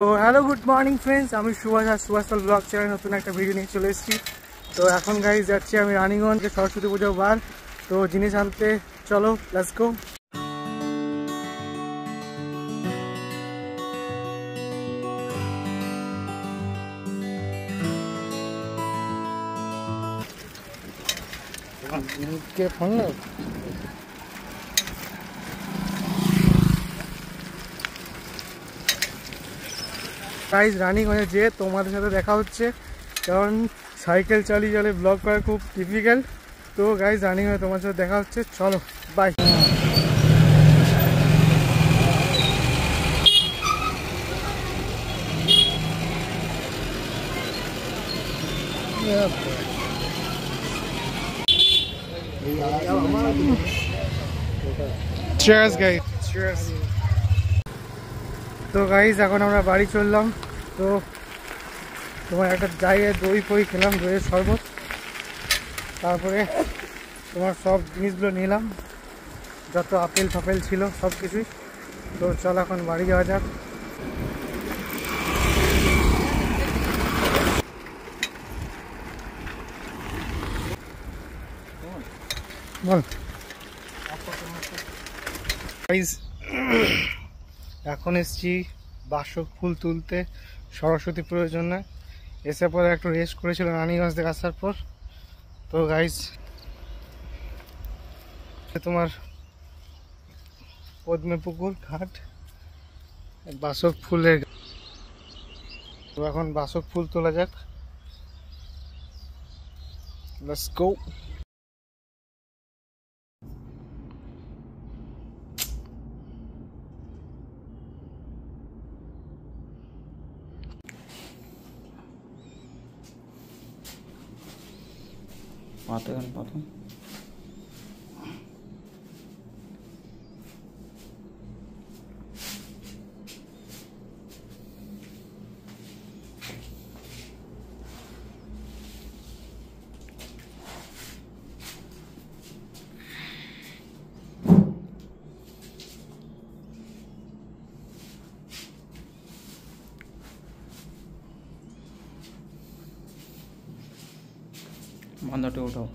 তো hello good morning friends, আমি সুভাষ আর সুভাষপাল blog channel নতুন একটা ভিডিও নিয়ে চলে এসেছি। তো এখন গাইজ যাচ্ছি আমি রানীগঞ্জ, সরস্বতী পুজো বার। তো জিনিস আনতে চলো, লেটস গো। কে ফোন না গাইজ, রানীগঞ্জে যে তোমাদের সাথে দেখা হচ্ছে, কারণ সাইকেল চালিয়ে চালিয়ে ব্লগ করা খুব ডিফিকাল্ট। তো গাইজ রানীগঞ্জে তোমার সাথে দেখা হচ্ছে, চলো বাই। Cheers guys, cheers. তো গাইজ এখন আমরা বাড়ি চললাম। তো তোমার একটা জায়গায় দই ফই খেলাম, দইয়ের শরবত, তারপরে তোমার সব জিনিসগুলো নিলাম, যত আপেল ফাপেল ছিল সব কিছুই। তো চল এখন বাড়ি যাওয়া যাক। বল গাইজ, এখন এসছি বাসক ফুল তুলতে সরস্বতী পুজোর জন্য। এসে পরে একটু রেস্ট করেছিল রানীগঞ্জ থেকে আসার পর। তো গাইজ তোমার পদ্মপুকুর ঘাট বাসক ফুলের, তো এখন বাসক ফুল তোলা যাক, লেটস গো। প্রথম বান্দাটা ওঠাও।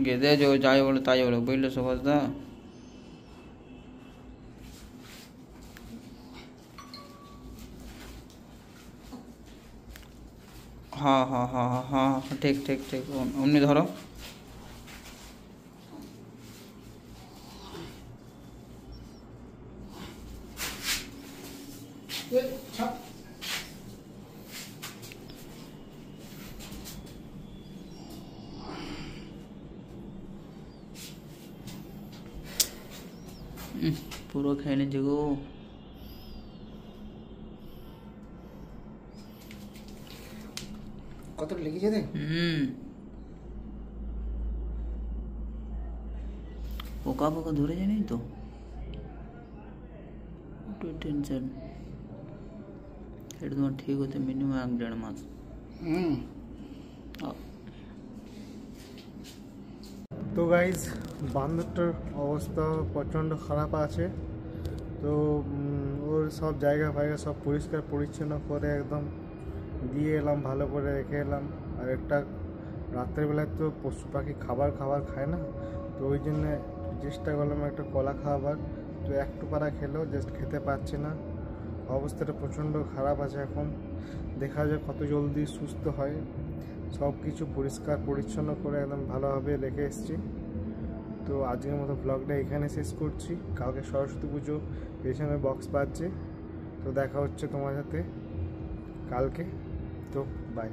গেদে যে যাই বলে তাই বলে, বুঝলে সুভাষ দা? हाँ हाँ हाँ हाँ हाँ ठीक ठीक ठीक, অমনি ধরো। পুরো খেয়ে নিচ্ছে গো। কত লেগেছে দেখ। পোকা পোকা ধরে জানি তো, টেনশন। এটা তোমার ঠিক হতে মিনিমাম 1-1.5 মাস। তো গাইজ বান্দরটার অবস্থা প্রচণ্ড খারাপ আছে। তো ওর সব জায়গা ফায়গা সব পরিষ্কার পরিচ্ছন্ন করে একদম দিয়ে এলাম, ভালো করে রেখে এলাম। আর একটা রাত্রেবেলায় তো পশু পাখি খাবার খায় না, তো ওই জন্যে চেষ্টা করলাম একটা কলা খাওয়াবার। তো একটু পারা খেলেও জাস্ট খেতে পারছে না, অবস্থাটা প্রচণ্ড খারাপ আছে। এখন দেখা যায় কত জলদি সুস্থ হয়। সব কিছু পরিষ্কার পরিচ্ছন্ন করে একদম ভালোভাবে রেখে এসেছি। তো আজকের মতো ব্লগটা এখানে শেষ করছি। কালকে সরস্বতী পুজো, পেছনে বক্স বাজছে। তো দেখা হচ্ছে তোমার সাথে কালকে। তো বাই।